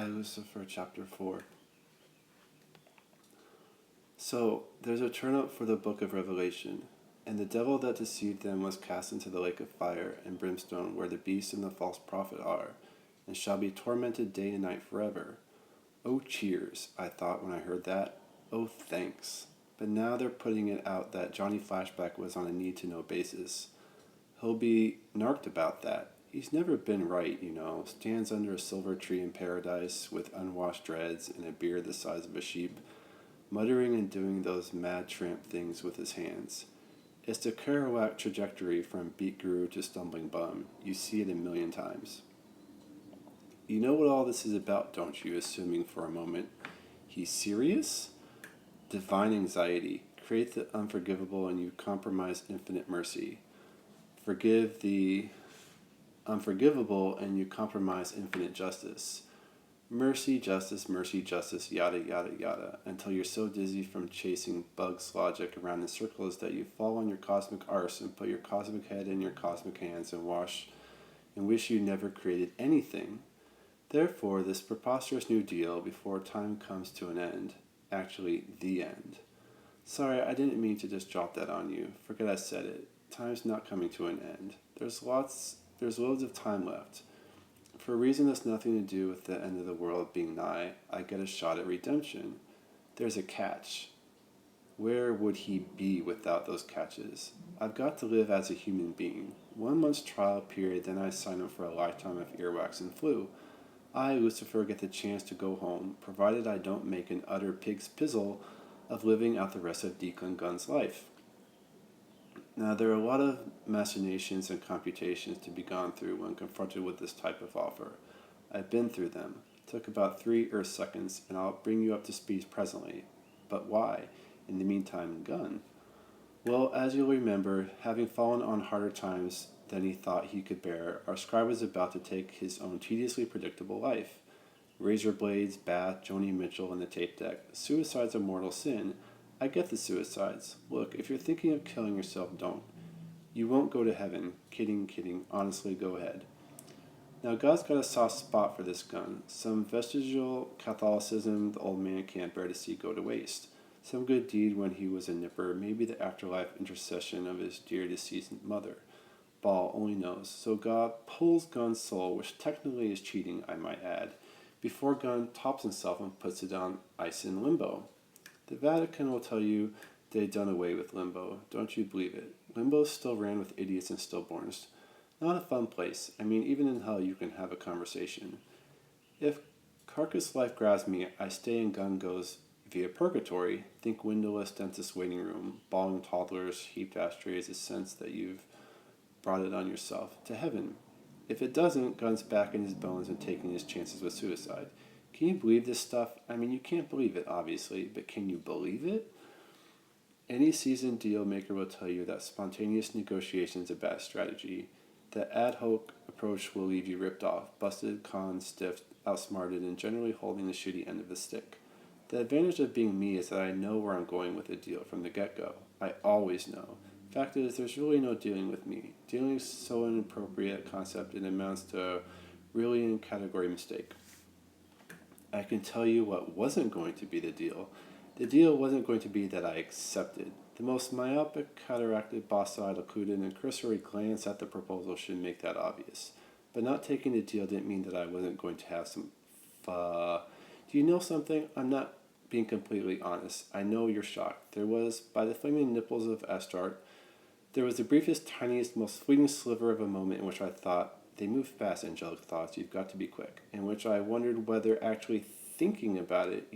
Lucifer, chapter 4. So, there's a turn up for the book of Revelation, and the devil that deceived them was cast into the lake of fire and brimstone where the beast and the false prophet are, and shall be tormented day and night forever. Oh, cheers, I thought when I heard that. Oh, thanks. But now they're putting it out that Johnny Flashback was on a need-to-know basis. He'll be narked about that. He's never been right, stands under a silver tree in paradise with unwashed dreads and a beard the size of a sheep, muttering and doing those mad tramp things with his hands. It's the Kerouac trajectory from beat guru to stumbling bum. You see it a million times. You know what all this is about, don't you, assuming for a moment? He's serious? Divine anxiety. Create the unforgivable and you compromise infinite mercy. Forgive the unforgivable and you compromise infinite justice. Mercy, justice, yada, yada, yada, until you're so dizzy from chasing Bugs' logic around in circles that you fall on your cosmic arse and put your cosmic head in your cosmic hands and wish you never created anything. Therefore, this preposterous new deal before time comes to an end, actually the end. Sorry, I didn't mean to just drop that on you. Forget I said it. Time's not coming to an end. There's loads of time left. For a reason that's nothing to do with the end of the world being nigh, I get a shot at redemption. There's a catch. Where would he be without those catches? I've got to live as a human being. 1 month's trial period, then I sign up for a lifetime of earwax and flu. I, Lucifer, get the chance to go home, provided I don't make an utter pig's pizzle of living out the rest of Declan Gunn's life. Now, there are a lot of machinations and computations to be gone through when confronted with this type of offer. I've been through them. It took about 3 Earth seconds, and I'll bring you up to speed presently. But why, in the meantime, Gunn? Well, as you'll remember, having fallen on harder times than he thought he could bear, our scribe was about to take his own tediously predictable life. Razor blades, bath, Joni Mitchell, and the tape deck. Suicide's a mortal sin. I get the suicides. Look, if you're thinking of killing yourself, don't. You won't go to heaven. Kidding. Honestly, go ahead. Now, God's got a soft spot for this gun. Some vestigial Catholicism the old man can't bear to see go to waste. Some good deed when he was a nipper, maybe the afterlife intercession of his dear deceased mother. Ball only knows. So God pulls Gunn's soul, which technically is cheating, I might add, before Gunn tops himself and puts it on ice in limbo. The Vatican will tell you they've done away with limbo. Don't you believe it? Limbo still ran with idiots and stillborns. Not a fun place. I mean, even in hell you can have a conversation. If carcass life grabs me, I stay and Gunn goes via purgatory. Think windowless dentist waiting room, bawling toddlers, heaped ashtrays, a sense that you've brought it on yourself, to heaven. If it doesn't, Gunn's back in his bones and taking his chances with suicide. Can you believe this stuff? I mean, you can't believe it, obviously, but can you believe it? Any seasoned deal maker will tell you that spontaneous negotiation is a bad strategy. The ad hoc approach will leave you ripped off, busted, conned, stiffed, outsmarted, and generally holding the shitty end of the stick. The advantage of being me is that I know where I'm going with a deal from the get-go. I always know. Fact is, there's really no dealing with me. Dealing is so an inappropriate concept it amounts to a really in category mistake. I can tell you what wasn't going to be the deal. The deal wasn't going to be that I accepted. The most myopic, cataracted, boss-eyed, occluded, and cursory glance at the proposal should make that obvious. But not taking the deal didn't mean that I wasn't going to have some Do you know something? I'm not being completely honest. I know you're shocked. There was, by the flaming nipples of Astarte, there was the briefest, tiniest, most fleeting sliver of a moment in which I thought, they move fast, angelic thoughts, you've got to be quick, in which I wondered whether actually thinking about it,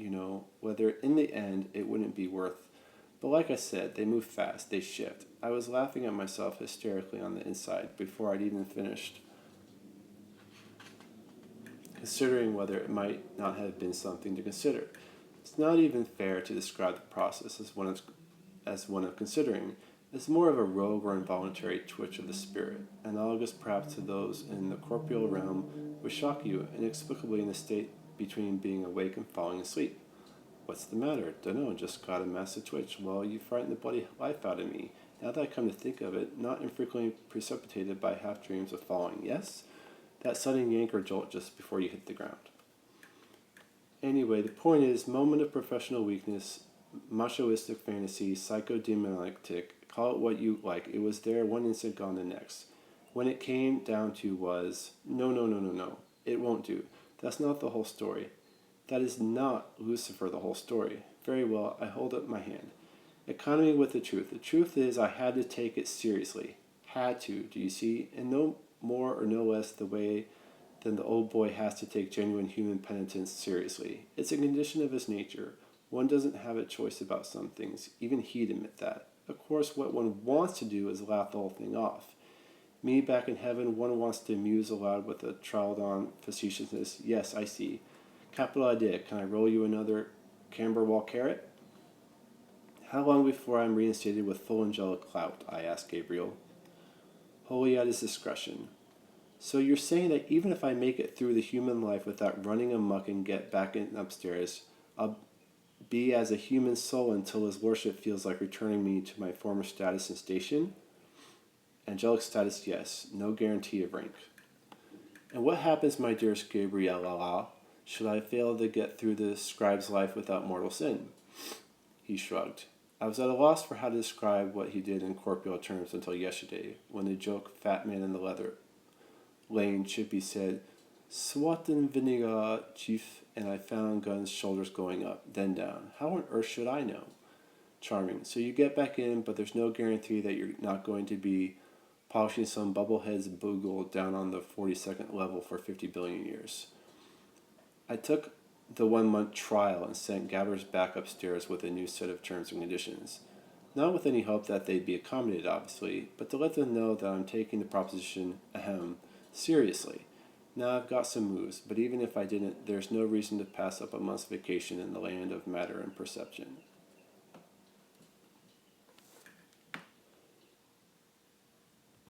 whether in the end it wouldn't be worth. But like I said, they move fast, they shift. I was laughing at myself hysterically on the inside before I'd even finished, considering whether it might not have been something to consider. It's not even fair to describe the process as one of considering. It's more of a rogue or involuntary twitch of the spirit, analogous perhaps to those in the corporeal realm, which shock you inexplicably in the state between being awake and falling asleep. What's the matter? Dunno, just got a massive twitch. Well, you frightened the bloody life out of me. Now that I come to think of it, not infrequently precipitated by half dreams of falling, yes? That sudden yank or jolt just before you hit the ground. Anyway, the point is, moment of professional weakness, machoistic fantasy, psychodemonic tick, call it what you like. It was there one instant, gone the next. When it came down to was, no, no, no, no, no. It won't do. That's not the whole story. That is not Lucifer the whole story. Very well, I hold up my hand. Economy with the truth. The truth is I had to take it seriously. Had to, do you see? And no more or no less the way than the old boy has to take genuine human penitence seriously. It's a condition of his nature. One doesn't have a choice about some things. Even he'd admit that. Of course, what one wants to do is laugh the whole thing off. Me back in heaven, one wants to muse aloud with a troweled-on facetiousness. Yes, I see. Capital idea. Can I roll you another Camberwell carrot? How long before I'm reinstated with full angelic clout? I asked Gabriel. Wholly at his discretion. So you're saying that even if I make it through the human life without running amok and get back in upstairs, I'll be as a human soul until his lordship feels like returning me to my former status and station? Angelic status, yes. No guarantee of rank. And what happens, my dearest Gabriella, should I fail to get through the scribe's life without mortal sin? He shrugged. I was at a loss for how to describe what he did in corporeal terms until yesterday, when the joke fat man in the leather lane chippy said, "Swat and vinegar, chief," and I found Gunn's shoulders going up, then down. How on earth should I know? Charming. So you get back in, but there's no guarantee that you're not going to be polishing some bubblehead's boogle down on the 42nd level for 50 billion years. I took the 1-month trial and sent Gabbers back upstairs with a new set of terms and conditions. Not with any hope that they'd be accommodated, obviously, but to let them know that I'm taking the proposition, seriously. Now I've got some moves, but even if I didn't, there's no reason to pass up a month's vacation in the land of matter and perception.